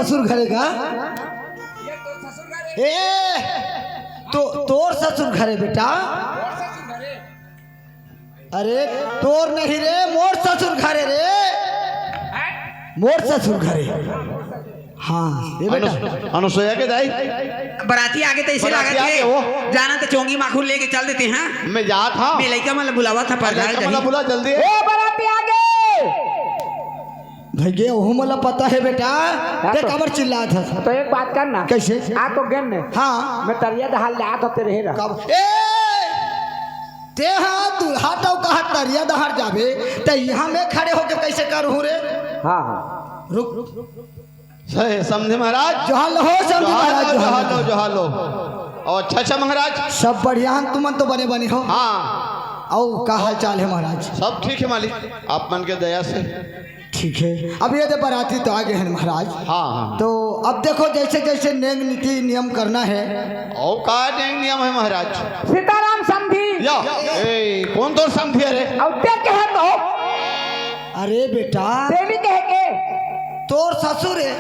ससुर घरे का ए तो तोर ससुर घरे बेटा। अरे तोर नहीं रे, मोर ससुर घरे रे, मोर ससुर घरे। हाँ ये बेटा अनुसुईया के दाई बराती आगे तो ऐसे लगा के जाना तो चोंगी माखून लेके चल देते हैं। मैं जात था, मैं लड़का मतलब बुलावा था पर मतलब बुला जल्दी ए बराती आगे भैया ओहो मला पता है बेटा, ते कबर चिल्ला था। तो एक बात करना, कैसे आ तो गेन ने हाँ मैं तरिया दहाल ले आत होते रहे कब ए ते हाँ दूल्हा तो कहा तरिया दहार जावे तो यहाँ में खड़े होके कैसे करूँ रे। हाँ हाँ रुक सही समझे महाराज। जोहाल हो सब महाराज, जोहाल हो। जोहाल हो। और अच्छा महाराज सब बढ़िया, तुमन तो बने बने हो। हाँ आओ क्या हाल चाल है महाराज? सब ठीक है मालिक, आप मन के दया से। ठीक है। अब ये तो बाराती तो आगे हैं महाराज। हाँ हाँ तो अब देखो जैसे जैसे नेम नीति नियम करना है। और का नियम है महाराज? सीताराम समझी या ए कौन तो समझी? अरे अब क्या कहे तो अरे बेटा देवी कहे के तोर ससुर है,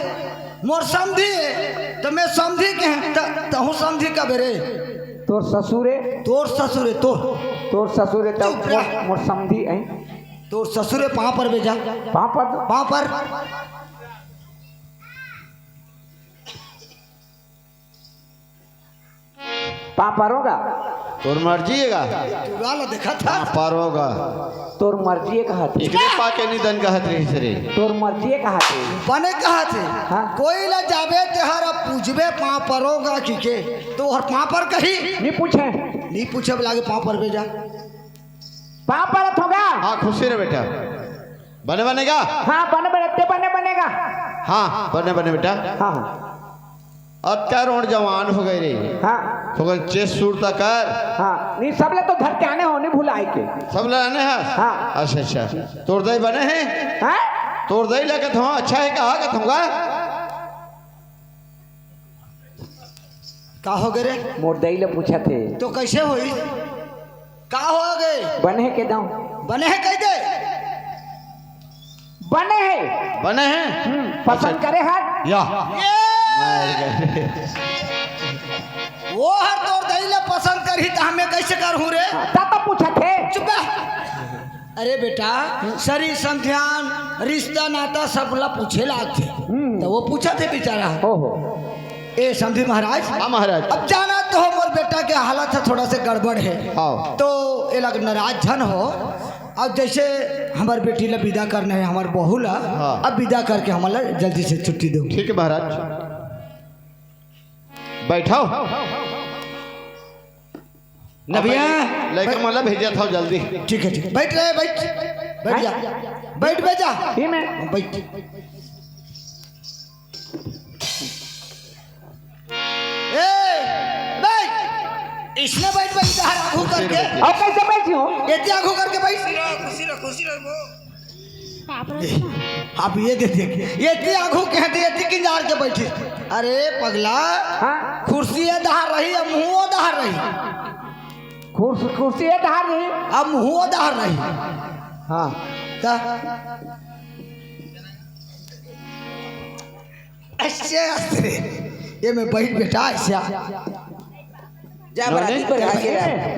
मोर समझी है, तो मैं समझी के हैं तहु समझी कब रे? तोर ससुरे तोर ससुर है, तोर ससुरे तो चुप रह। मोर समझी है। तोर ससुर है पाँव पर बेजा, पापा पाँव पर। पापा रोगा तोर मर्जी है तू वाला देखा था पार होगा। तोर मर्जी कहा थी, एकरे पाके निधन कहत रही सरे। तोर मर्जी कहा थी। बने कहा थे हाँ। कोई ला जावे तेहरा पूछबे पाँव पर होगा कि के तो हर पाँव पर कही नहीं पूछे नहीं पूछे लागे पाँव पर बेजा। पापा रथ होगा। हाँ खुशी रहे बेटा, बने बनेगा। हाँ बने बनेगा। हाँ बने बने बेटा। हाँ हाँ अब क्या रोड जवान हो गई रे, हाँ तो चेस सूरता कर। हाँ नहीं सब ले तो घर के आने होने भुलाए के। सब लाने हैं। हाँ। अच्छा अच्छा तोर दही बने हैं? हैं तोर दही लगे तो अच्छा है, कहा का थूंगा का हो गए रे? मोर दई ले पूछा थे तो कैसे हुई? का हो गए? बने है के दाऊ बने हैं कह दे। बने है बने हैं। पसंद करे हाथ या वो हर तोर दहीला पसंद करही तो हमें कैसे करहूँ रे? तो पूछा थे। चुप रह। अरे बेटा शरीर समझान रिश्ता नाता सब ला पूछे लाग थे तो वो पूछा थे बेचारा। ओहो ए समझी महाराज। हाँ महाराज। अब जाना तो हो मोर बेटा के हालत है थोड़ा से गड़बड़ है हाँ। तो ये लग नाराज झन हो। अब जैसे हमार बेटी ला विदा करना है, हमार बहू ला हाँ। अब विदा करके हमारा जल्दी से छुट्टी दो। ठीक है महाराज, बैठाओ। नबिया लेके मतलब भेजा था जल्दी। ठीक है बैठ रहे बैठ जा बैठ बेजा ही में बैठ। इसने बैठ बैठ आघू करके और कैसे बैठी हो? इतने आघू करके बैठ। खुशी रहो। आप ये देखिए ये इतनी आघू कहते इतनी किंजार के बैठी। अरे पगला हाँ कुर्सी दहार रही अब मुँह दहार रही। कुर्सी है धार रही। अब मुँह दहार रही। हाँ ऐसे ये मैं बैठ बेटा ऐसे जा बराती पर आके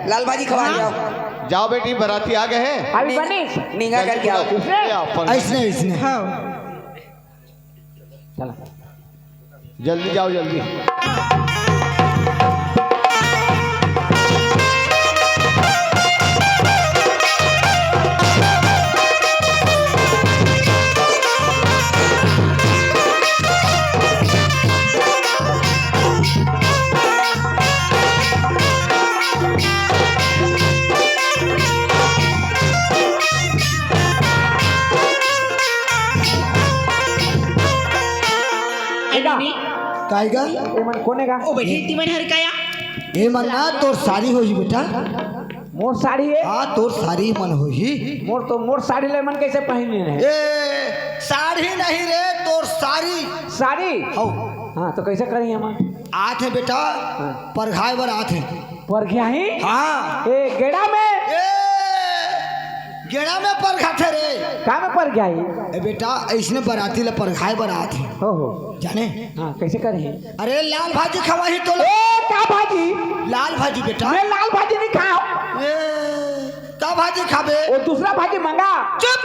लाल भाजी खवा जाओ। जाओ बेटी, बराती आ गए हैं। अभी बनी निगाह करके आओ। ऐसने ऐसने चला जल्दी जाओ जल्दी। काईगा ये मन कोने का ओ बैठी ती मैंने हर काया ये मन ना तोर साड़ी होही बेटा। मोर साड़ी है। हाँ तोर साड़ी मन होही। मोर साड़ी ले मन कैसे पहनी है? ए साड़ी नहीं रे तोर साड़ी साड़ी हो। हाँ तो कैसे करी हम? आते बेटा परघाई बर आते पर गया ही। हाँ ए गेड़ा में ए गेड़ा में परघा थे रे। का में पर गया ये? ए बेटा ऐसने बराती ले परघाए बरात है हो जाने। हाँ कैसे करे? अरे लाल भाजी खवाही तो लो। ए का भाजी? लाल भाजी बेटा। मैं लाल भाजी नहीं खाओ। ए का भाजी खाबे? वो दूसरा भाजी मंगा। चुप।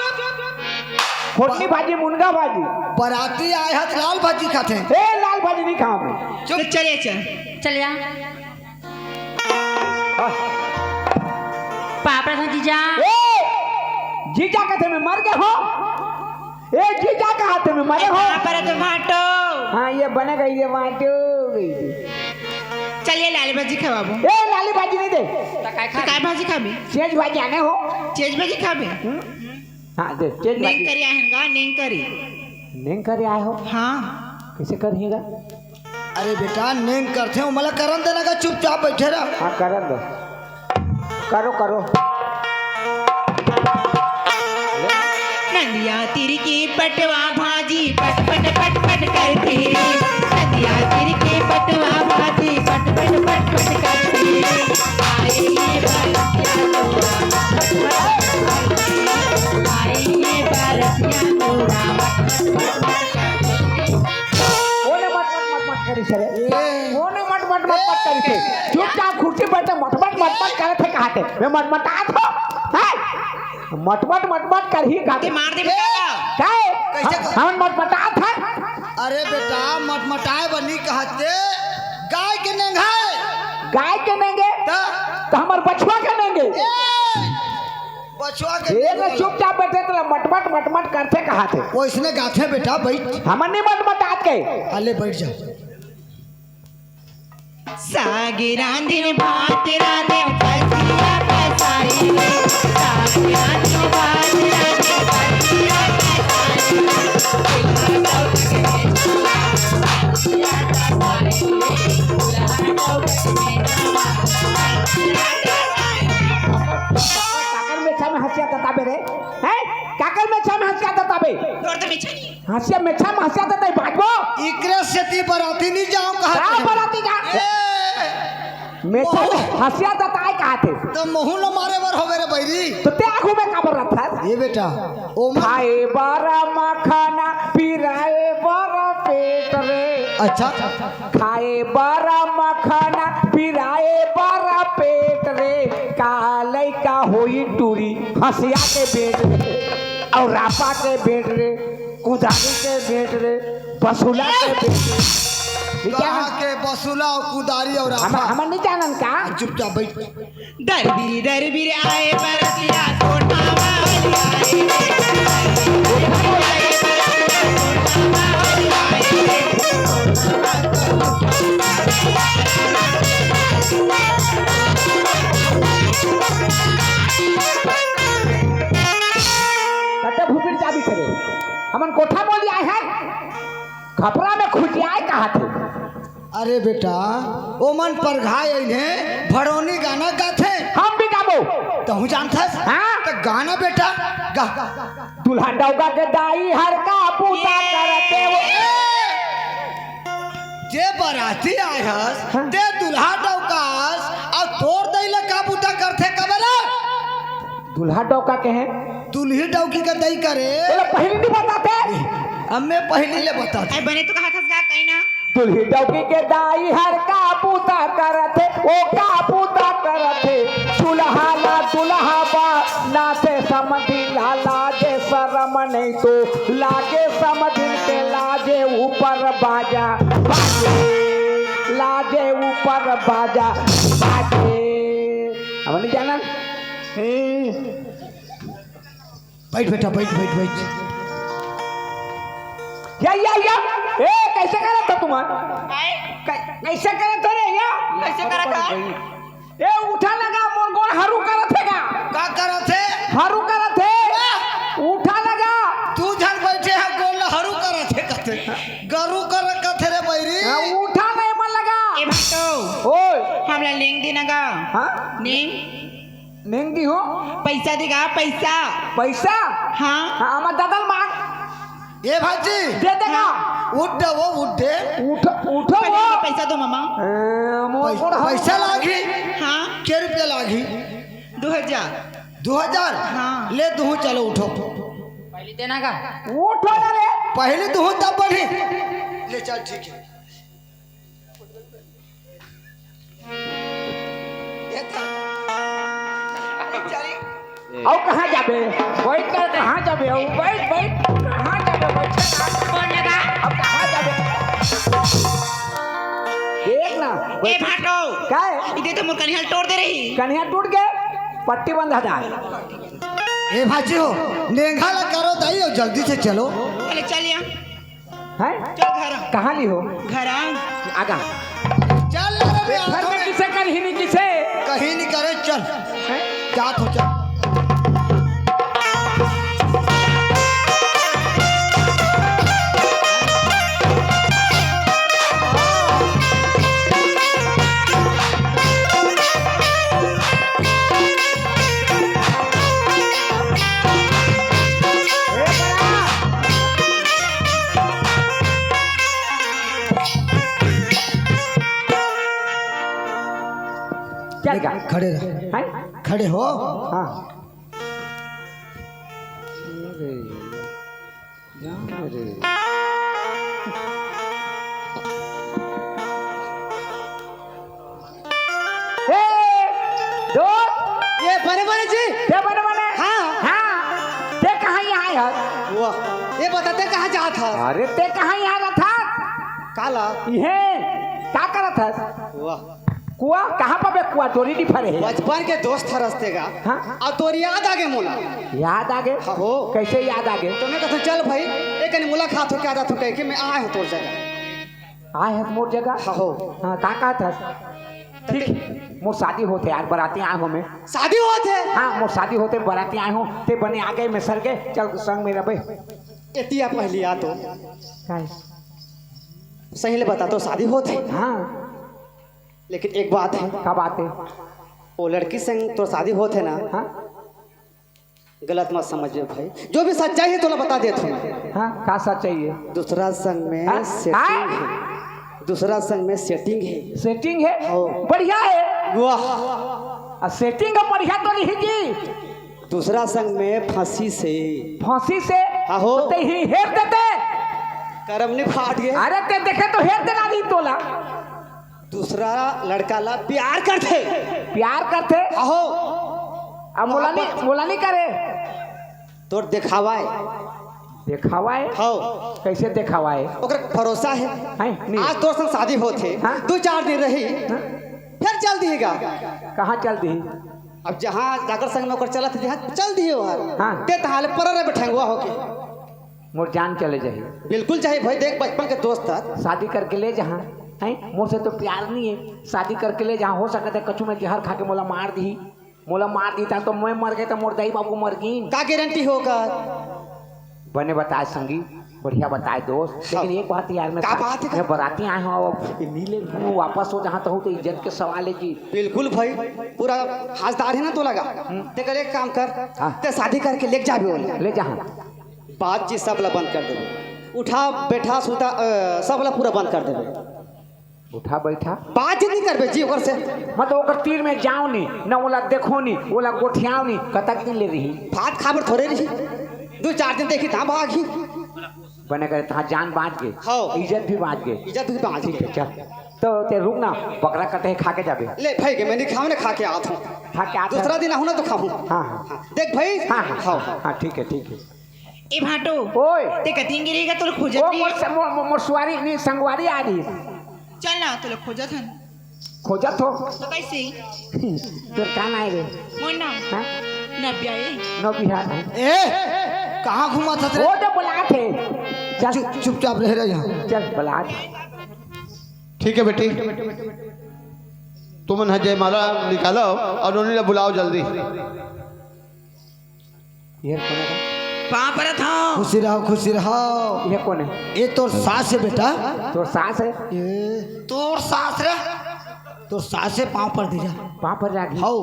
फोड़नी भाजी, मुनगा भाजी। बराती आए हैं तो लाल भाजी खाते हैं। ए लाल भाजी नहीं खाओ मैं। चुप। चलिए चल जा हाँ। पापड़ा था जीजा। ए जीजा कहते मैं मर गए हो। ए जीजा कहते मैं मरे हो। पर तो भाटो। हाँ ये बने गई ये बाटो गई थी। चलिए लाल भाजी खवाबो। ए लाली भाजी नहीं दे। काय भाजी खाबी? चेज भाजी आने हो। चेज भाजी खाबे? हाँ दे चेज नेंग भाजी। करी आहेगा नेंग करी। नेंग करे आए हो? हाँ कैसे करिएगा? अरे बेटा नेंग करते हो मला करन देना का चुपचाप बैठे रह। हाँ कर दो। करो करो। नदिया तीर की पटवा भाजी पट पट पट पट करती। नदिया तीर की पटवा भाजी पट पट पट पट करती। आए ये बारसिया तोरा ओने मत मत मत मत करी सरे। ओने मत मत मत मत करी से। चुपचाप कुर्सी बैठे मत मत मत मत करे थे कहते। मैं मत मत आत हो। हाय मत मत मत मत कर ही गाते। मार दे बेटा। काय हम मत मत आत है। अरे बेटा मटमटाए बनी कहते गाय के नेंगाए। गाय के नेंगे तो हमार बछवा के नेंगे। बचवा के ये ना चुपचाप बैठे तो मत मत मत मत करते कहते। वो इसने गाथे बेटा बैठ। हमन नहीं मत मत आत के। अले बैठ जा। सागे रांधिन भात राधे पसिया पसाई। सागे रांधिन भात राधे पसिया काकर में छा में हंसिया तताबे रे हैं? काकर में छा में हंसिया तताबे। तोर तो बिछा नहीं। हंसिया में छा में हंसिया तताई बाजबो। इकरे से ती बराती नहीं जाओ का कहते। बराती का? मेछा में हंसिया तताई कहते। तो महू न मारे बर होवे रे बैरी। तो ते आंखों में का बरत था? ये बेटा ओ खाए बारा मखाना पिराए बारा पेट रे। अच्छा खाए बारा मखाना पिराए बारा पेट रे। काले का होई टूरी हंसिया के बेट रे और रापा के बेट रे कुदारी के बेट रे बसुला के बेट रे। कहा के बसुला और कुदारी और हम आपा। नहीं जानन का। चुपचाप बैठ। दरबीर आए बरसिया कोठा वाली आए। कटे भूपिर चाबी करे हमन कोठा बोली आए हैं। खपरा में खुजियाए कहा थे। अरे बेटा ओ मन पर घाय इन्हें भड़ोनी गाना गाथे। हम भी गाबो। तो हूँ जानता हाँ? तो गाना बेटा गा। दुल्हा डौगा के दाई हर का पूता करते वो। जे बराती आए हस ते दुल्हा डौकास और तोड़ दैले का बूता करथे कबला। दुल्हा डौका के हैं। दुल्ही डौकी का दई करे। बोले पहले नहीं बताते। हमें पहली ले बता। ऐ बने तो कहा था गा कहीं ना। दुल्ही डौकी के दाई हर का पूता करते ओ का पूता करते। दुल्हा ला दुल्हा बा नाचे समधि ला लाजे शरम नहीं तो लागे समधिन के लाजे ऊपर बाजा बाजे। लाजे ऊपर बाजा बाजे। अब नहीं जाना। बैठ बेटा बैठ बैठ बैठ। या ए कैसे करा था तुम? कैसे करा था रे या? कैसे करा था? ए उठा लगा मोर गोड़ हरू करा थे का करा थे? हरू करा थे। उठा लगा तू झन बैठे है गोल हरू करा थे कहते गरु कर कथे रे बैरी। उठा नहीं मन लगा। ए भाटो ओए हमला लेंग देना गा। हां नेंग नेंगी हो पैसा देगा पैसा। पैसा। हाँ हां हमार दादल मांग ए भाजी दे देगा। उठ वो उठ दे। उठ उठो पहले वो। पैसा दो मामा। मोर गोड़ हरू पैसा लागी हाँ के रुपया लागी? 2000। 2000 हाँ। ले दूँ, चलो उठो। पहले देना का उठो ना रे। पहले दूँ तब बढ़ी। ले चल, ठीक है। ये था। चली। और कहाँ जाबे? बैठ कर कहाँ जाबे? और बैठ बैठ कहाँ जाबे? बैठ कौन लगा अब कहाँ जाबे? देख ना ए भाटो क्या है? इधर तो मोर कन्हैया तोड़ दे रही कन्हैया टूट गए, पट्टी बंद हटा। ए भाजी हो, नेंगा ला करो दाई और जल्दी से चलो। पहले चलिए हैं? चल घर कहाँ ली हो? घर आगा चल रे घर में किसे कर ही नहीं किसे? कहीं नहीं करे, चल। हैं? क्या तो चल। चल का खड़े रह, हैं? खड़े हो। हाँ दोस्त ये बड़े बड़े जी, क्या बने बने? हाँ। हाँ ते कहाँ यहाँ है? वाह, ये बताते कहाँ जा था? अरे ते कहाँ यहाँ रहा था? काला। ये क्या कर रहा था? वाह, कुआ कहाँ पर बे? कुआ तोरी नहीं फरे है। बचपन के दोस्त था रास्ते का। हाँ? और तोरी याद आ गए मोला। याद आ गए? हो। कैसे याद आ गए? तो मैं कहता चल भाई, एक मुलाकात हो, क्या था, कह के मैं आया हूँ तोर जगह। आए हैं मोर जगह? हो। हाँ कहाँ था? ठीक मोर शादी होते यार, बराती आए हो मैं। शादी हुआ थे? हाँ मोर शादी होते बराती आए हो, ते बने आ गए मैं सर गए, चल संग मेरा भाई। एतिया पहली आ तो क्या है? सही ले बता, तो शादी होते। हाँ लेकिन एक बात है, क्या बात है? वो लड़की संग तो शादी होते ना, हाँ गलत मत समझिए भाई, जो भी सच्चाई है तो बता देता हूँ मैं। हाँ क्या सच चाहिए? दूसरा संग में हाँ? सेटिंग है, दूसरा संग में सेटिंग है। सेटिंग है? हो। बढ़िया है। वाह, सेटिंग का बढ़िया तो नहीं जी। दूसरा संग में फांसी से। फांसी से? आहो। तो ते ही हेर देते। करम नहीं फाट गए। अरे ते देखे तो हेर देना नहीं तोला। दूसरा लड़का ला प्यार करते। प्यार करते? आहो। अब मोला नहीं करे। तो दिखावा है। दिखावा है? हो। कैसे दिखावा है? ओकर भरोसा है। हैं? नहीं। आज तोर संग शादी होते, हाँ? 2-4 दिन रही, हाँ? फिर चल दिएगा। कहाँ चल दी? अब जहाँ जाकर संग में ओकर चला थे, जहाँ चल दिए वहाँ। हाँ। ते तहाले पर रहे बैठेंगुआ होके। मोर जान चले जाए। बिल्कुल चाहिए भाई, देख बचपन के दोस्त था। शादी करके ले जहाँ हैं, मोर से तो प्यार नहीं है। शादी करके ले जहाँ हो सकता है कछु में जहर खा के मोला मार दी। मोला मार दी था तो मैं मर गए तो मोर दाई बाबू मर गई। का गारंटी होगा? बने बताए संगी, बढ़िया बताए दोस्त। लेकिन एक बात यार, मैं क्या बात है? मैं बराती आया हूँ, अब मिले घूमूं वापस हो जहाँ तो हूँ, तो इज्जत के सवाल है जी। बिल्कुल भाई, पूरा हाजदार है ना तो लगा। ते कर एक काम कर, हाँ। ते शादी करके ले जा भी बोले। ले जहाँ बात चीज सब ला बंद कर देवे, उठा बैठा सुता सब ला पूरा बंद कर देवे। उठा बैठा बात नहीं करबे जी ओकर से। मतलब ओकर तीर में जाओ नहीं न, ओला देखो नहीं, ओला गोठियाओ नहीं, कतक दिन ले रही। भात खाबर थोड़े रही, 2-4 दिन देखी था भागी। बने करे तहाँ जान बाँच गए, हाँ। इज्जत भी बाँच गए। इज्जत भी बाँच ठीक है गई। चल, तो ते रुक ना, बकरा कटे खा के जाबे। ले भाई के मैं नहीं खाऊं ना, खा के आता हूँ। खा के आता दूसरा दिन आहूँ ना तो खाऊं। हाँ हाँ देख भाई। हाँ हाँ खाओ। हाँ ठीक है ठीक है। ए भाटो ओए ते कतिंग गिरेगा तो ओ खोजत नहीं मोर सुवारी नहीं, संगवारी आ रही। चल ना तो खोजत हन खोजत हो तो कैसे तोर कान आए रे? मोर नाम हाँ नब्या ए नो बिहार ए कहाँ घुमा था वो तो बुला थे। चल चुपचाप रह रहे यहाँ। चल बुला। ठीक है बेटी, तुम न जयमाला निकालो और उन्हें बुलाओ जल्दी। ये कौन है? कहाँ पर था खुशी रहो, खुशी रहो। ये कौन है? ये तोर सास है बेटा। तोर सास है? ये तोर सास रे, तोर सास से पाँव पर दे जा। पाँव पर जागी। हाउ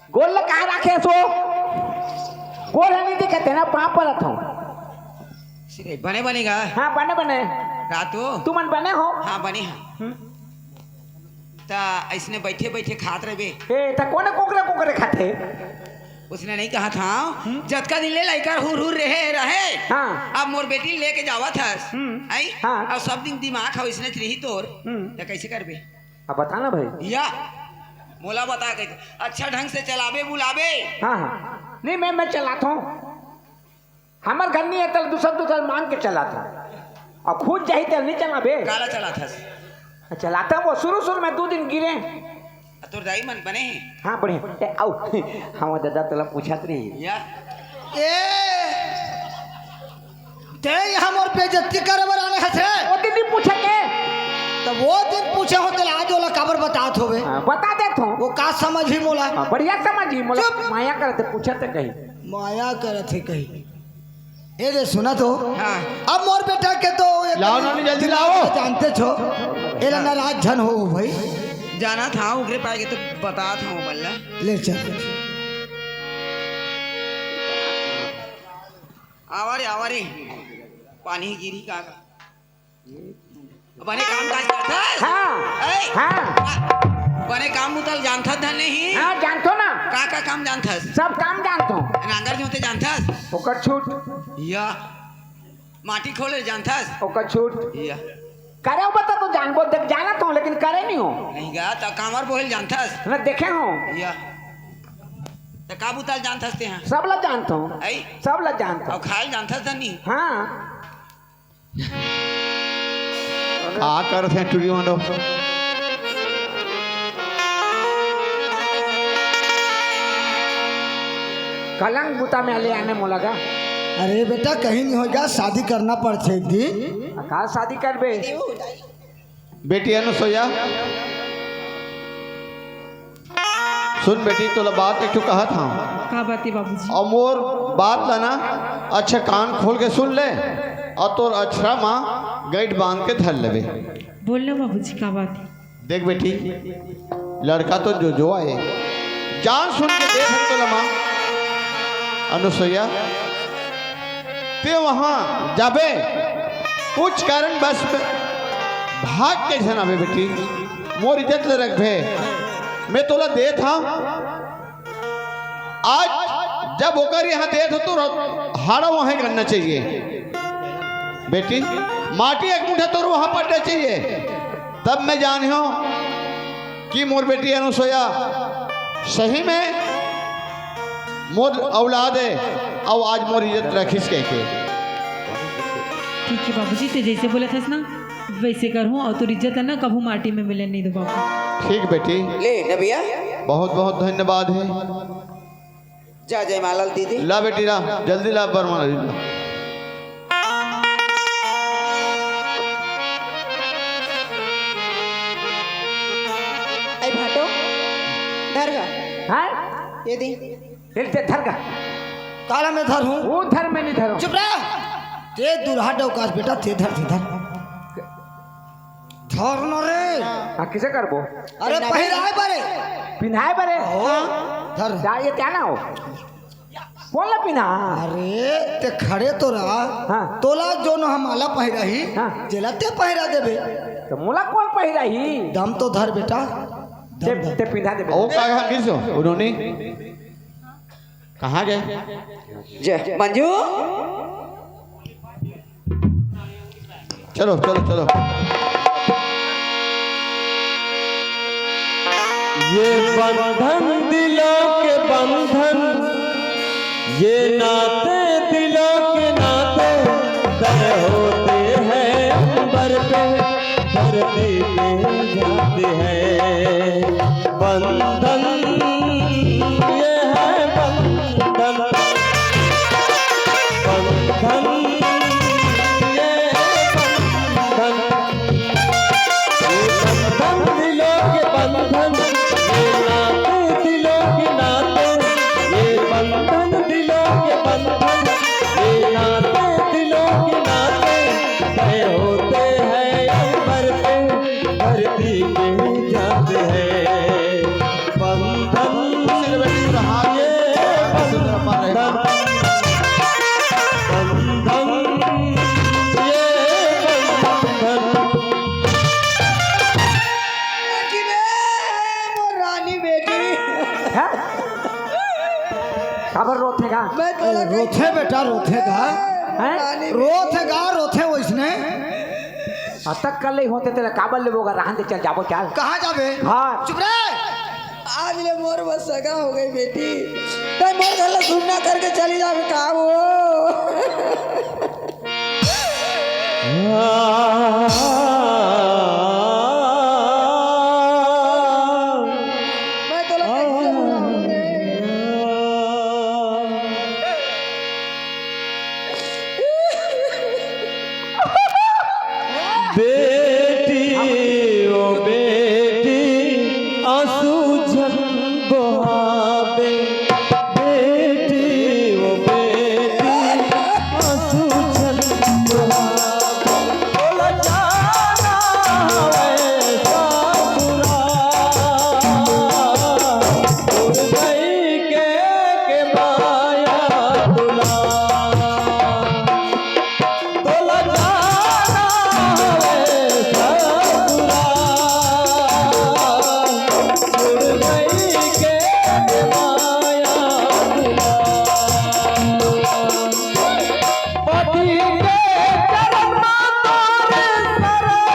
गोल कहाँ रखे सो? गोल नहीं दिखते ना, पाँव पर रखो। बने बनेगा हाँ बने बने। रातों तुम बने हो? हाँ बने हैं ता ऐसने बैठे बैठे खात रहे बे। ए त कोने कोकरे कोकरे खाते उसने नहीं कहा था जतका दिन ले लाइकर हुर हुर रहे हाँ। अब मोर बेटी लेके जावा था आई हाँ। अब सब दिन दिमाग है इसने रही तोर तो कैसे करबे अब बता ना भाई। या मोला बता के अच्छा ढंग से चलावे बुलावे। हाँ हाँ नहीं मैं चलाता हूँ हमार घर नहीं है तल दूसर मान के चलाता हूँ और खुद जाही तल नहीं चला बे काला चला था चलाता वो शुरू में 2 दिन गिरे तोर दाई मन बने हैं हाँ बढ़िया आओ हम दादा तला पूछत रही या ए ते यहाँ मोर बेइज्जती करे बर आने हथे वो दिन पूछे के तो वो दिन पूछे हो तो आज वाला काबर बतात होवे बता देता हूँ वो का समझी मोला बढ़िया समझी मोला चुप। माया करते पूछते कहीं माया करत है कहीं ए रे सुना तो हाँ। अब मोर बेटा के तो लाओ नानी जल्दी लाओ। जानते छो एला नाराज झन हो भाई जाना था उगरे पाएगे तो बता था बल्ला ले चल आवारे पानी गिरी का बने काम काज करता हाँ ऐ, हाँ बने काम उतल जानता था नहीं हाँ जानतो ना का काम जानता सब काम जानता हूँ नांगर जोते जानता ओकर छूट या माटी खोले जानता ओकर छूट या करे हो बता तो जानबो देख जाना तो लेकिन करे नहीं हो नहीं गा तो कामर बोल जानता ना देखे हो या तो काबू ताल जानता ते हैं सब लोग जानता हूँ ऐ सब लोग जानता और खाल जानता था नहीं हाँ आ कर थे टुरी मांडो कलंग बुता में ले आने मो लगा अरे बेटा कहीं नहीं होगा शादी करना पड़ते एक दिन का शादी करबे बेटी अनुसुईया सुन बेटी तो बात एक कहा था का बात है बाबूजी और मोर बात लाना अच्छा कान खोल के सुन ले और तोर अच्छा माँ गाइड बांध के धर लेवे बोलना बाबूजी का बात है देख बेटी लड़का तो जो आए जान सुन के देख तो लमा अनुसुईया ते वहां जाबे कुछ कारण बस भाग के झन आवे बेटी मोर इज्जत ले रखबे मैं तोला दे था आज जब होकर यहाँ दे तो हाड़ा वहां करना चाहिए बेटी माटी एक मुठा तो वहां पड़ना चाहिए तब मैं जान हो कि मोर बेटी अनुसुईया सही में मोर औलाद है और आज मोर इज्जत रखीस कह के ठीक है बाबूजी ते जैसे बोला था ना वैसे करूँ और तो इज्जत है ना कभू माटी में मिले नहीं दो बाबू ठीक बेटी ले नबिया बहुत बहुत धन्यवाद है जा जय मालाल दीदी ला बेटी ला जल्दी ला बर्मा ला ऐ भाटो धरगा हाँ ये दी हिलते थर का काला में धर हूँ वो धर में नहीं धरो चुप रह ते दुल्हा डौकास बेटा ते धर धर न रे हाँ किसे करबो अरे पहिराए बारे पिन्हाए बरे धर जा ये क्या ना हो बोल ना पिन्हा अरे ते खड़े तो रहा हाँ। तोला जो न हमाला पहिराही हाँ। जेला ते पहिरा देबे तो मोला कौन पहिराही दम तो धर बेटा ते दम धर। ते पिन्हा दे ओ कहाँ किसो उन्होंने कहाँ गए जय मंजू चलो चलो चलो ये बंधन दिलों के बंधन ये नाते दिलों के नाते तय होते हैं अंबर पे धरती पे जाते हैं बंधन ये है बंधन बंधन ये बंधन दिलों के बंधन ये नाते दिलों के नाते ये बंधन दिलों के बंधन ये नाते दिलों के नाते तय होते हैं अंबर पे धरती पे जाते हैं बंधन बेटी रहा मैं तोला रोथे बेटा रोथेगा हैं रोथेगा रोथे वैसने तक कल नहीं होते तेरे काबल ले बोगा रहन दे चल जाबो चल कहाँ जाबे हाँ चुप रे आज ले मोर बस सगा हो गई बेटी तो मोर गला सुनना करके चली जावे का वो मैं तोला कैसे बुलाऊंगे बेटी ओ बेटी आंसू जब बहावे बेटी ओ बेटी आंसू जब बहावे बोला जाना वैसा बुरा उड़ गई के माया तुला तोला जाना वैसा बुरा उड़ गई के माया तुला पति के चरण तोरे सरग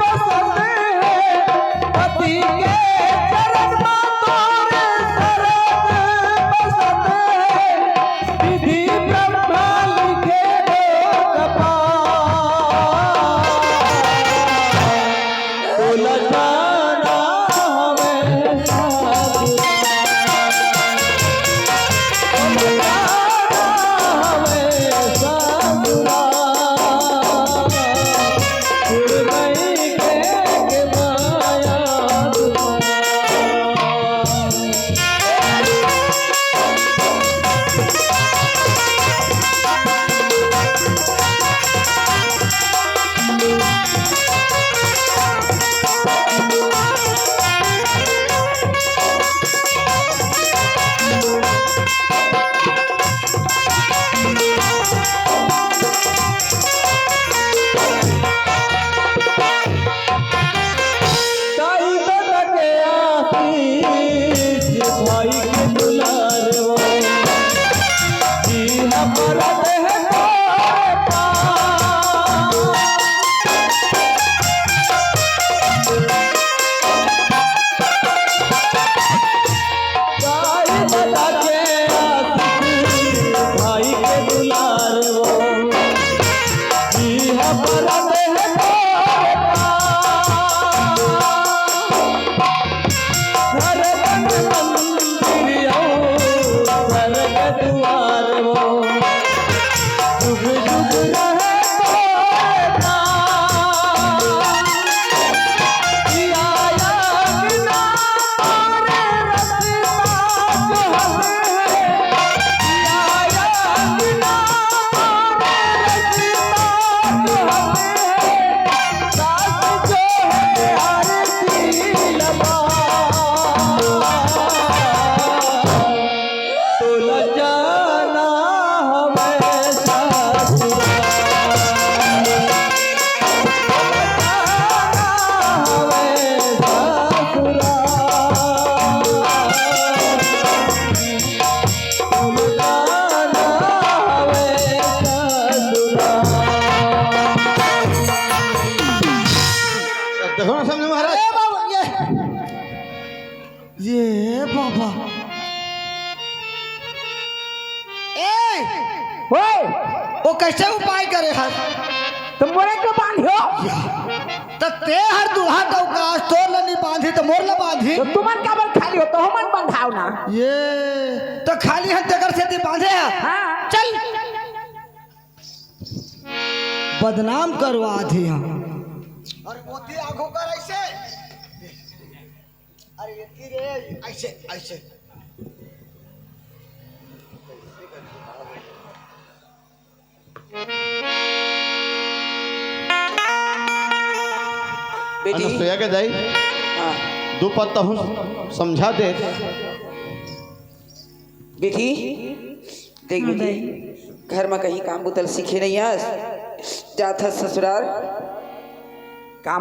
पसंद है पति के चरण तोरे सरग पसंद है विधि ब्रह्मा लिखे तोला जाना हमें भाई के दुलार वो जी हमारा देह भाई के दुलार वो जी हमारा देह घर मंदिर स्वर्ग द्वार वो जुग जुग रहे देखो ना सामने महाराज ए बाबा ये बाबा ए ओए वो कैसे उपाय करे हर तुम मोरे को बांधियो तो ते हर दुल्हा टौकाश तो नहीं बांधी तो मोर ला बांधी तो तुमन काबर खाली हो तो हमन बंधाव ना ये तो खाली हम तकर से ती बांधे है हाँ चल बदनाम करवा दी हम और मोती आंखों कर ऐसे अरे ये रे ऐसे ऐसे बेटी सोया के जाई हाँ दो पत्ता हूँ समझा दे बेटी देख बेटी घर में कहीं काम बुतल सीखे नहीं आज जात है ससुराल काम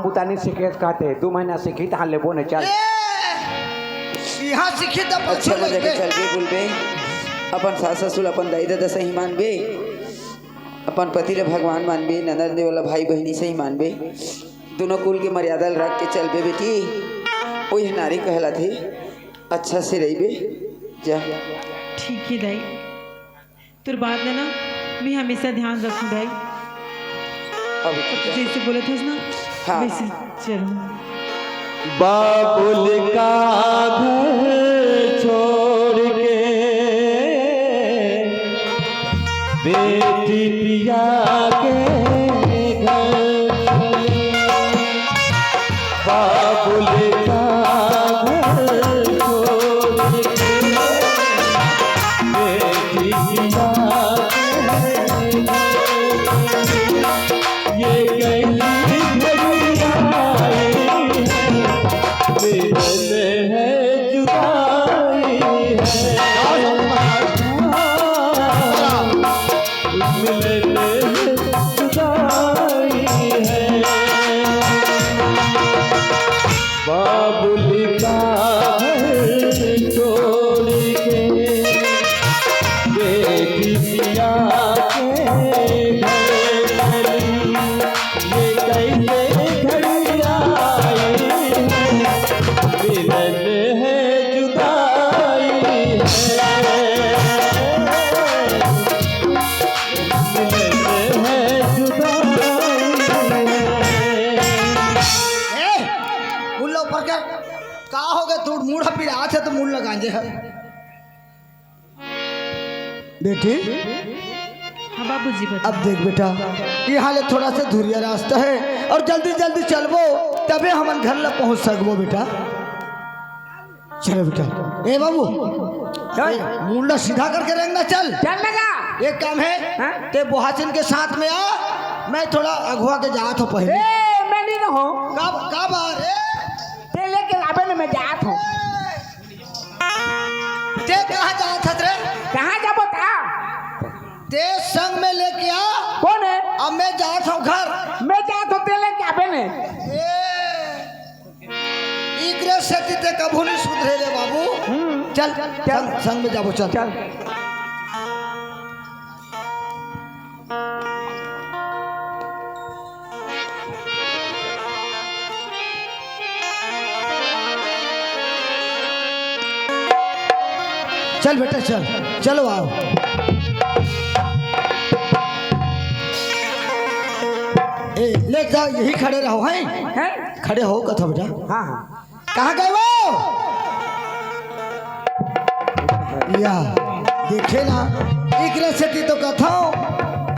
बुताने सीखे कहते 2 महीना सीखी तो लेबो ने चल यहाँ सीखी तो अच्छा पछो जगह लगे चल बे बोल बे अपन सास ससुर अपन दाई दादा सही मानबे, अपन पति ले भगवान मानबे, ननद वाला भाई बहनी सही मानबे, दोनों कुल के मर्यादा रख के चलबे बेटी। वही नारी कहला थे अच्छा से रहिबे जा। ठीक है दाई, तुर बात लेना मैं हमेशा ध्यान रखूँ दाई। अब जैसे बोले थे ना हाँ। वैसे चलूँ। बाबुल का घर छोड़ के बेटी पिया के घर चली। बाबुल का घर छोड़ के बेटी पिया के घर चली। ये कैसी घड़ी आई मिलन है जुदाई है, मिलन है जुदाई है। बाबुल का घर छोड़ के बेटी पिया के घर चली। ये कैसे घड़ी आई मिलन है जुदाई है, मिलन है जुदाई है। मुल्ला ऊपर कर का हो गया तू मूढ़ा पीड़ा है तो मूल लगांजे है बेटी। हाँ बाबूजी बता। अब देख बेटा यहाँ ले थोड़ा सा धुरिया रास्ता है और जल्दी जल्दी चलबो तबे हमन घर ला पहुँच सकबो बेटा। चलो बेटा। ए बाबू मुंडा सीधा करके रेंगना चल। चल लगा। एक काम है हाँ? ते बोहाचिन के साथ में आ, मैं थोड़ा अगुआ के जात हूँ पहले। ए मैं नहीं रहूं, कब आ रे ते लेके आबे न मैं जात हूं। ते कहाँ जात हत रे? कहां जाबो ता? ते संग में लेके आ। कौन है? अब मैं जात हूँ घर। मैं जात हूं, ते लेके आबे ने। इकरे से ते कभू नहीं सुधरे रे बाबू। चल चल संग में जाबो चल। चल चल बेटा चल। चलो आओ। ए ले जाओ यही खड़े रहो हैं। हैं? खड़े हो कथा बेटा। हां हां। कहाँ गए वो? या देखे ना इकरे से तो कथा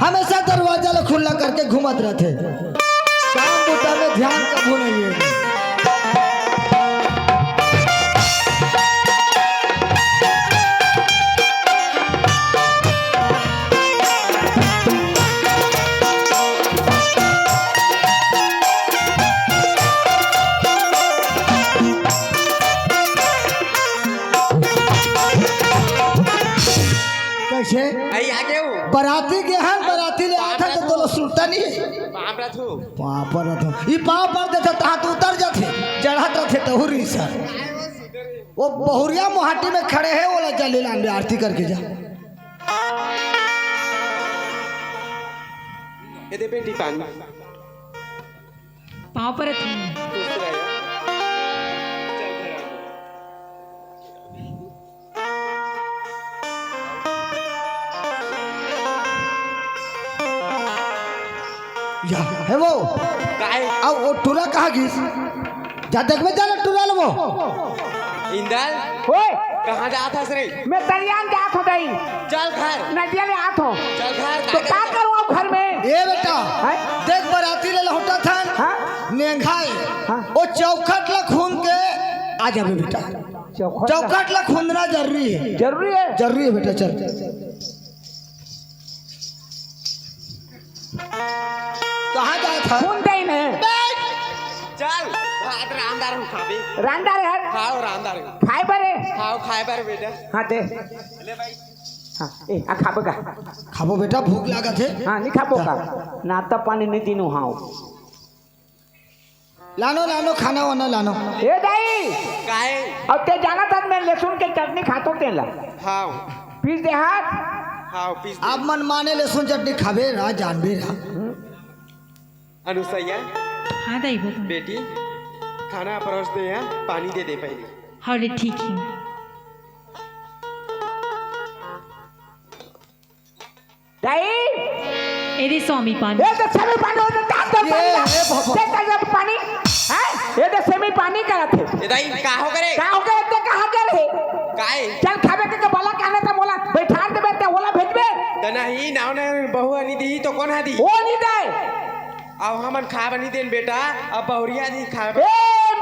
हमेशा दरवाजा ला खुला करके घूमत रहते। काम बुता में ध्यान कभू नहीं है। कैसे बराती के हाल बराती ले आता तो तोला सुनता नहीं पाप पर तो ये पाप पर देता तहाँ तो उतर जाते चढ़ात रहते तहुरी सर। वो बहुरिया मोहाटी में खड़े हैं वो जले लांबे आरती करके जा। बेटी पानी पाँव पर है। या है वो अब वो टूरा कहाँ घिस जा देख में जाना टूरा लो वो इंदल ओए कहाँ जाता है रे? मैं दरियान जात हूं दई। चल घर, नदिया ले आत हूं। चल घर। तो क्या करूं अब घर में? ए बेटा हैं? देख बराती ले लौटा था हाँ? नेंघाई हाँ? वो चौखट ला खून के आ जाबे बेटा। चौखट ला खूंदना जरूरी है। जरूरी है। जरूरी है बेटा चल। कहाँ जाए था? खून दई ने। चल भात रामदार हूँ खाबे। रांदार है। खाओ रामदार हूँ। खाए बरे। खाओ खाए बार बेटा। हाँ दे। ले भाई। हाँ ए आ खाबो का। खाबो बेटा भूख लगा थे। हाँ नहीं खाबो का। नाता पानी नहीं दिनू हाँ। लानो लानो खाना वाना लानो। ए दाई काहे? अब ते जाना था मैं लहसुन के चटनी खातो तेला। खाओ। पीस दे हाथ हाँ पीस दे। अब मन माने लहसुन चटनी खाबे रहा जानबे रहा। अनुसैया हाँ दाई बता। बेटी खाना परोस दे यहाँ पानी दे दे पहले। हाँ रे ठीक है। दाई एरे स्वामी पानी। ये तो सेमी पानी होता तार तो ये है बाबा। ते जब पानी हैं ये तो सेमी पानी करत है ए दाई का हो करे का हो गए ते कहां करे काहे चल खाबे के बोला कहने तो बोला बैठा दे बेटे बोला भेजबे तना ही नाव ने बहु अनी दी तो कौन हा दी वो नहीं दे अब हमन खा बनी देन बेटा अब बहुरिया दी खा ए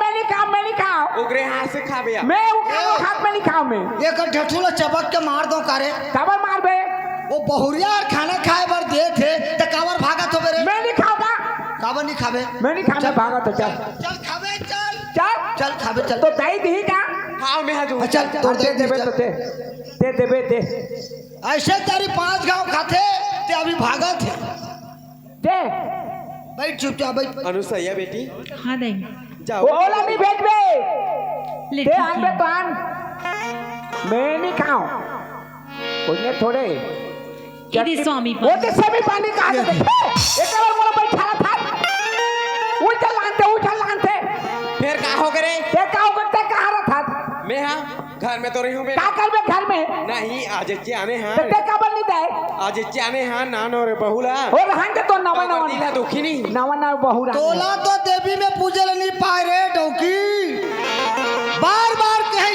मैं नहीं खाओ ओकरे हाथ से खाबे अब। मैं वो हाथ में नहीं खाऊं मैं ये कर ढठूला चबक के मार दो कारे। काबर मार बे वो बहुरिया और खाना खाए बर दे थे तो काबर भागत हो बेरे। मैं नहीं खाऊंगा काबर नहीं खाबे। मैं नहीं खाना भागा तो चल चल खाबे चल। चल चल खाबे चल। तो दाई दी का हाँ मैं हाजू चल तोड़ दे देबे तो दे देबे दे ऐसे तेरी 5 गांव खाते ते अभी भागत है। दे बैठ चुपचाप बैठ। अनुसैया बेटी हाँ दाई जाओ वो ओला नहीं भेजबे ले दे ठीक आन बे है। तो आन मैं नहीं खाऊं उन्हें थोड़े एरे स्वामी वो पानी। तो सभी पानी कहा दे एक बार बोला बैठा था उछल लानते फिर का हो करे ते काऊ करते कहा रहा था मैं हाँ घर में तो रही हूँ का बेटा कर बे घर में नहीं आज आने हाँ ते का बन नहीं दे आज आने हाँ नान और बहुला और हंग तो नवा दिला दुखी नहीं नवा बहु तोला तो देवी में पूजे नहीं पाए रे डौकी। बार बार कहे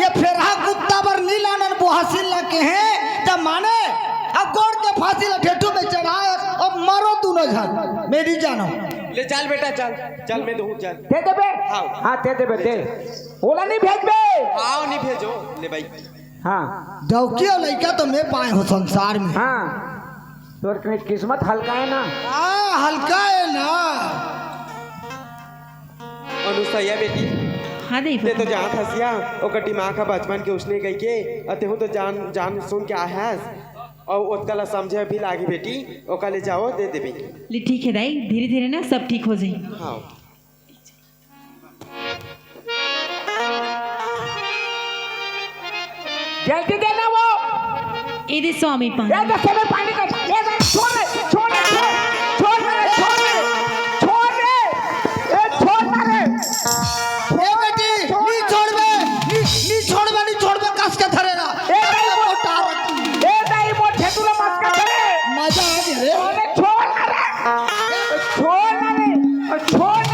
ये फेरहा कुत्ता बर नहीं लानन बुहासिल ला के हैं जब माने अब गोड़ के फांसी ला ठेठू में चढ़ाए अब मारो दोनों जन। मेरी जानो ले चल बेटा चल चल मैं दूँ चल दे देबे हाँ। हां दे देबे दे ओला नहीं भेजबे आओ नहीं भेजो ले भाई हां डौकी और लड़का तो मैं पाए हो संसार में। हां तोर के किस्मत हल्का है ना हल्का है ना। अनुसैया बेटी हाँ दाई ते तो बता। जहाँ फंसिया ओकर दिमाग का बचपन के उसने गई के अते हो तो जान सुन के आया और ओतकला समझे भी लागी बेटी ओका ले जाओ दे देबी ले ठीक है दाई धीरे धीरे ना सब ठीक हो जाए। हाँ जल्दी देना वो एरे स्वामी ये पानी। तो सेमी पानी का ये छोड़ दे छोड़ दे छोड़ दे छोड़ दे छोड़ दे ए छोड़ दे ए बेटी नी छोड़ बे कस के धरेगा। ए दाई वो ठेकुला मत कर रे मजा आ गया रे। ओने छोड़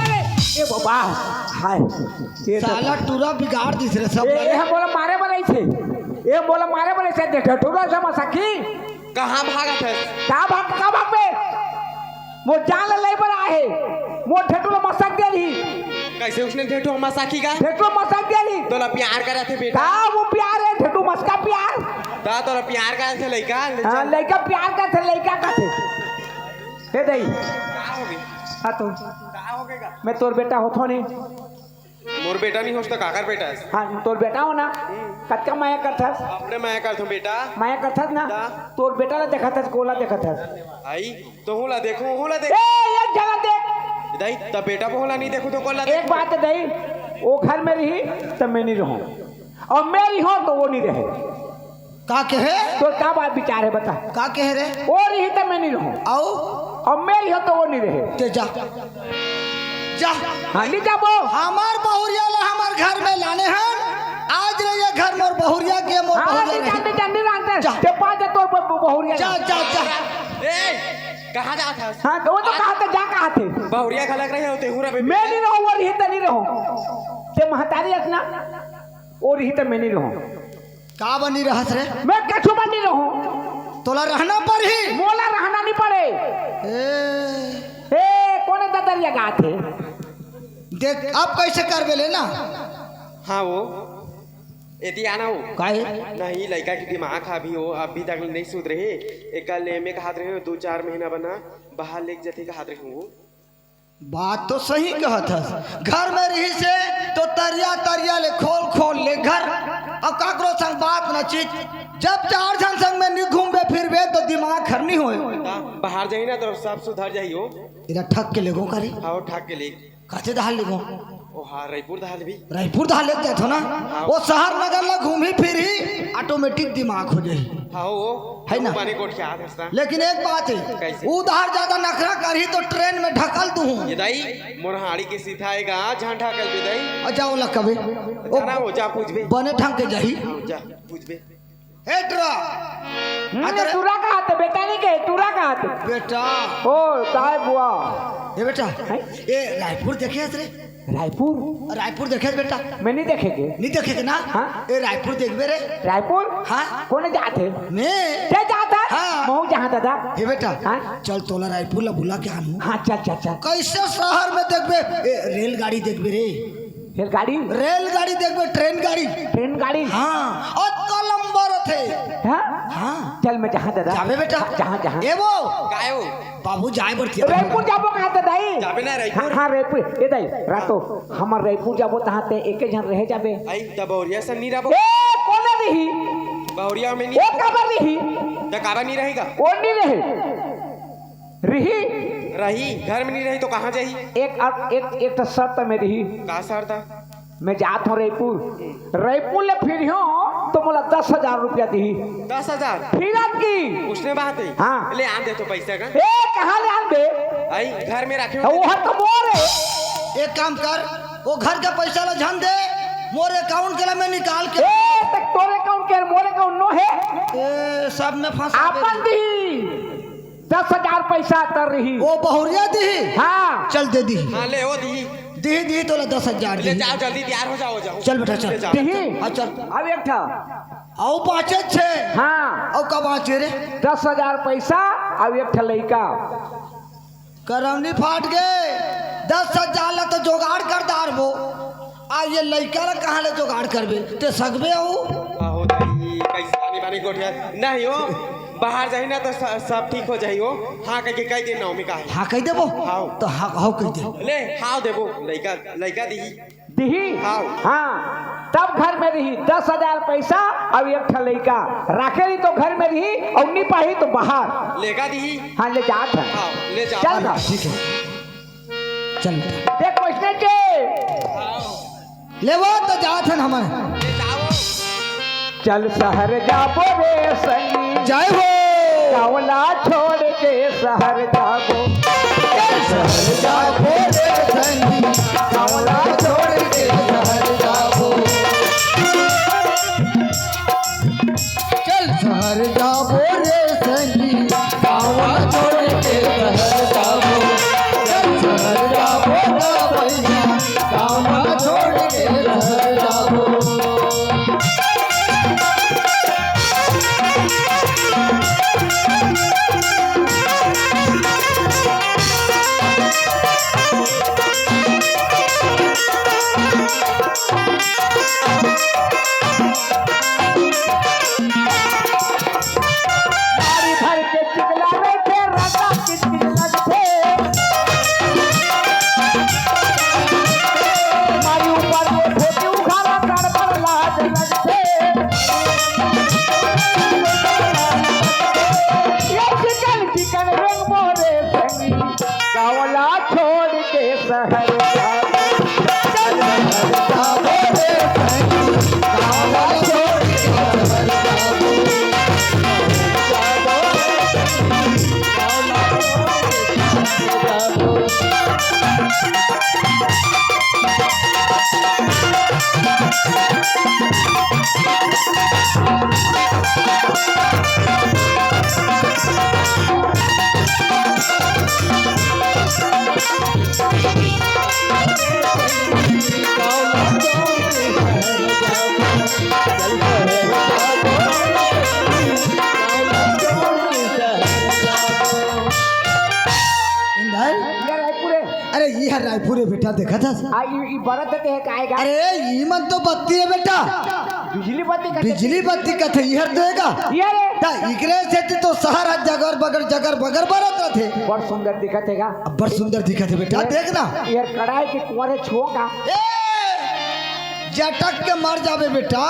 रे ए बाबा हाय ये तो साला टूरा बिगाड़ दिस रे सब। ए हम बोला मारे बनै छे ए बोला मारे बनै छे देख ठेकुला समा सखी कहाँ भागत है का भाग बे मो जान ले पर आहे मो ठेकुला मसक दे रही कैसे उसने ठेठो हम साखी का ठेकुला मसक दे रही तोला प्यार करा थे बेटा का वो प्यार है ठेकुला मसका प्यार ता तोला प्यार करा थे लइका ले हां चल लड़का प्यार का थे लड़का का थे हे दई का हो गई हां तो का हो गएगा मैं तोर बेटा होथो नहीं मोर बेटा नहीं होता काकर बेटा है हाँ तोर बेटा हो ना कतका माया करथस अपने मैं कर दूं बेटा माया करथस ना दा। तोर बेटा ला देखथस कोला देखथस आई तो हुला देखो हुला देख ए एक जगह देख दाई तब बेटा को हुला नहीं देखो तो कोला एक बात है दई वो घर में रही तब मैं नहीं रहूं और मैं रही हूं तो वो नहीं रहे का कहे तो क्या बात विचार है बता का कहे रे वो रही तब मैं नहीं रहूं आओ और मैं रही हूं तो वो नहीं रहे ते जा जा। हाँ नहीं जाबो हमार बहुरिया ला हमार घर में लाने हैं आज रे ये घर मोर बहुरिया के मोर हाँ बहुरिया नहीं नहीं। जानते जानते जा। ते पाँच तोर बहुरिया जा जा जा ए कहां जात है हाँ तो वो तो कहा थे जा कहा थे बहुरिया खलक रहे होते हुरा बेबी मैं नहीं रहूं वो रही तो नहीं रहूं ते महतारी अपना वो रही तो मैं नहीं रहूं का बनी रहत रे मैं कछु बन नहीं रहूं तोला रहना पर ही मोला रहना नहीं पड़े ए कौन ददरिया गा थे देख अब कैसे करबे लेना हाँ वो एती आना हो काहे नहीं लड़का की दिमाग अभी हो अभी तक नहीं सुध रहे एक ले में कहा रहे 2-4 महीना बना बाहर लेके जाते कहा रहे हूँ बात तो सही कहत है घर में रही से तो तरिया ले खोल ले घर अब काकरो संग बात न चीज जब 4 जन संग में नहीं घूमबे फिरबे तो दिमाग खरनी होए बाहर जाई ना तो सब सुधर जाइयो इधर ठक के लेगो करी आओ ठाक के ले काचे दहाल लेगो ओ हाँ रायपुर दाल भी रायपुर धा लेते थे ना वो शहर नगर ला घूमी फिरी ऑटोमेटिक दिमाग हो जाए हाँ वो है ना? पानी कोट के याद है लेकिन एक बात है कैसे? उधार ज्यादा नखरा करी तो ट्रेन में ढकल दूं ये दाई मोरहाड़ी के सीधा आएगा झंडा कल पे दाई और जाओ ला कबे ओ जाना हो जा पूछ बे बने ढंग के जाही जा पूछ बे हे ट्रा अगर टूरा कहाँ थे बेटा नहीं के टूरा कहाँ थे बेटा ओ साहब बुआ ये बेटा ये रायपुर देखे रे रायपुर रायपुर देखे बेटा मैं नहीं देखेंगे नहीं देखे ना हाँ? ये रायपुर देखबे रे रायपुर हाँ कौन जाते मैं क्या जाता हाँ। मऊ जहाँ दादा हे बेटा हाँ? चल तोला रायपुर ला बुला के आनू हाँ चल कैसे शहर में देखबे रेलगाड़ी देखबे रे रेलगाड़ी रेलगाड़ी देखबे ट्रेन गाड़ी ट्रेन गाड़ी हाँ और तो लंबा रथे हाँ हाँ चल मैं जहाँ दादा जाबे बेटा जहाँ ए वो गायो बाबू जाए बरती रायपुर जाबो कहाँ थे दाई जाबे ना रायपुर हाँ रायपुर ये दाई रातो हमार रायपुर जाबो तहाँ ते एक जन रह जाबे आई दबौरिया से नहीं रहो ए कौन रही बहुरिया में ओ नहीं कबर रही दकाबा नहीं रहेगा कौन नहीं रहे रही रही घर में नहीं रही तो कहाँ जाही एक तो शर्त में रही का सर था मैं जात हूँ रायपुर ले फिर हो तो मोला 10,000 रुपया दी 10,000 फिर की उसने बात है हाँ। ले आन दे तो पैसे का ए कहाँ ले आन बे आई घर में रखे वो हर तो मोर है एक काम कर वो घर का पैसा ला झन दे मोर अकाउंट के ला मैं निकाल के ए तक तोरे अकाउंट के मोरे अकाउंट नो है ए, सब में फंसा आपन दी 10,000 पैसा तर रही वो बहुरिया दी हाँ चल दे दी हाँ ले वो दी दी तो 10,000 ले दी जाओ जल्दी तैयार हो जाओ चल बेटा चल ले जाओ। दही हाँ चल अब एक था आओ पाँचे छे हाँ आओ कब आचे रे 10,000 पैसा अब एक था लड़का करमनी फाट गए 10,000 ला तो जुगाड़ कर दार वो आ ये लड़का ला कहाँ ले जुगाड़ करबे ते सकबे हो हो दाई कैसे पानी पानी कोठिया नहीं हो बाहर जाही ना तो सब ठीक हो जाही हो हाँ कह के कई दिन नौमी का है हाँ कह देबो हाँ। तो हाँ हाउ कह दे ले हाँ देबो लड़का दी दही हाँ। हाँ तब घर में रही 10,000 पैसा अब एक था लड़का राखे रही तो घर में रही और नहीं पाही तो बाहर लेगा दी हाँ ले जात है हाँ ले जाओ चल ना ठीक है चल बेटा देख क्वेश्चन के ले वो तो जात है हमारे ले जाओ चल शहर जाबो रे सनी जय हो गावला छोड़ के शहर जाबो शहर जाबो रे संगी गावला छोड़ के शहर जाबो चल शहर जाबो रे संगी गावला छोड़ के शहर जाबो चल शहर जाबो रे भैया गावला छोड़ के शहर जाबो मारी भर के चिगला में थे राजा की चिगलत थे मारी ऊपर वो ठोकी उखाड़ा कर पर लाज लग थे ये चिकन रंग मोरे संगी गावला छोड़ के शहर जाबो रे संगी गावला छोड़ के शहर जाबो इंदर ये रायपुरे अरे ये है रायपुर है बेटा देखा था आ ई बरत देते है काएगा अरे ये मन तो बत्ती है बेटा बिजली बत्ती का बिजली बत्ती का थे यहर देगा ये रे ता इकरे से तो शहर जगर बगर बरत थे बड़ सुंदर दिखत हैगा अब बड़ सुंदर दिखा थे बेटा देखना ये कढ़ाई के कुंवरे छुओगा ए जटक के मर जावे बेटा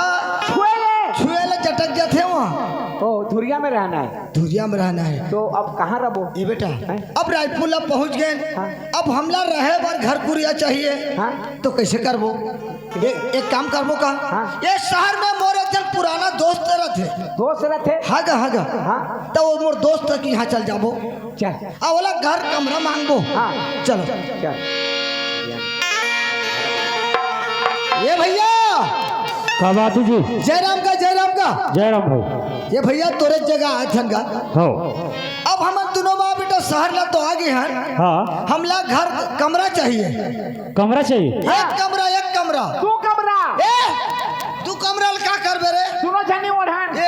छुए रे छुए ले जटक जाते वहाँ ओ धुरिया में रहना है धुरिया में रहना है। तो अब कहाँ रहो? ये बेटा हैं? अब रायपुर अब पहुंच गए, हाँ। अब हमला रहे बार घर कुरिया चाहिए, हाँ। तो कैसे करबो? एक काम करबो का, हाँ। ये शहर में मोर एक जन पुराना दोस्त रहते, दोस्त रहते हागा हागा, हाँ। तो वो मोर दोस्त के यहाँ चल जाबो, चल आ वाला घर कमरा मांगबो। हाँ। चलो चल ये भैया का बात जी? जयराम का जयराम भाई। ये भैया तोरे जगह आए थे गा। हो अब हम दोनों बाप बेटा शहर ला तो आगे हैं, हाँ हमला घर कमरा चाहिए, कमरा चाहिए। एक कमरा तू कमरा ए तू कमरा का करबे रे? सुनो जनी ओढ़न ए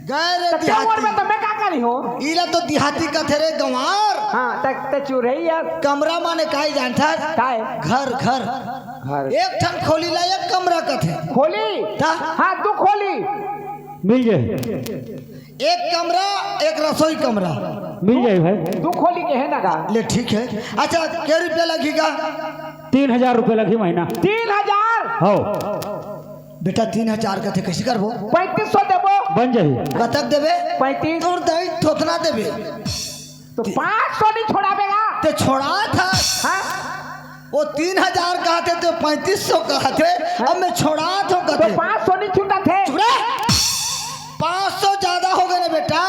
गए रे क्या ओढ़ में देहाती, तो मैं का करी हो? इला तो देहाती का थे रे गंवार। हाँ तक चुरैया कमरा माने काई जानता है? काय घर घर घर एक ठन खोली ला एक कमरा का थे खोली ता? हाँ तू खोली मिल जाए, एक कमरा एक रसोई कमरा मिल जाए भाई। तू खोली के है ना का? ले ठीक है। अच्छा क्या रुपया लगेगा? 3000 रुपये लगी महीना। 3000 हो बेटा 3000 का थे, कैसे करबो? 3500 देबो। बन जाए। कतक देबे? 35 तोर दही थोथना देबे तो 500 नहीं छोड़ाबेगा। ते छोड़ा था। हाँ वो 3000 कहा थे तो 3500 कहा थे, अब मैं छोड़ा तो तो कहते 500 नहीं छूटा थे। 500 ज्यादा हो गए ना बेटा,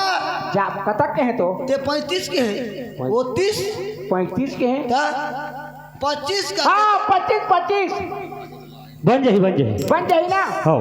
जा कतक के है तो ते 35 के है, वो 30 35 के हैं। का 25 का हाँ 25 बन जाए बन जाए ना। हो।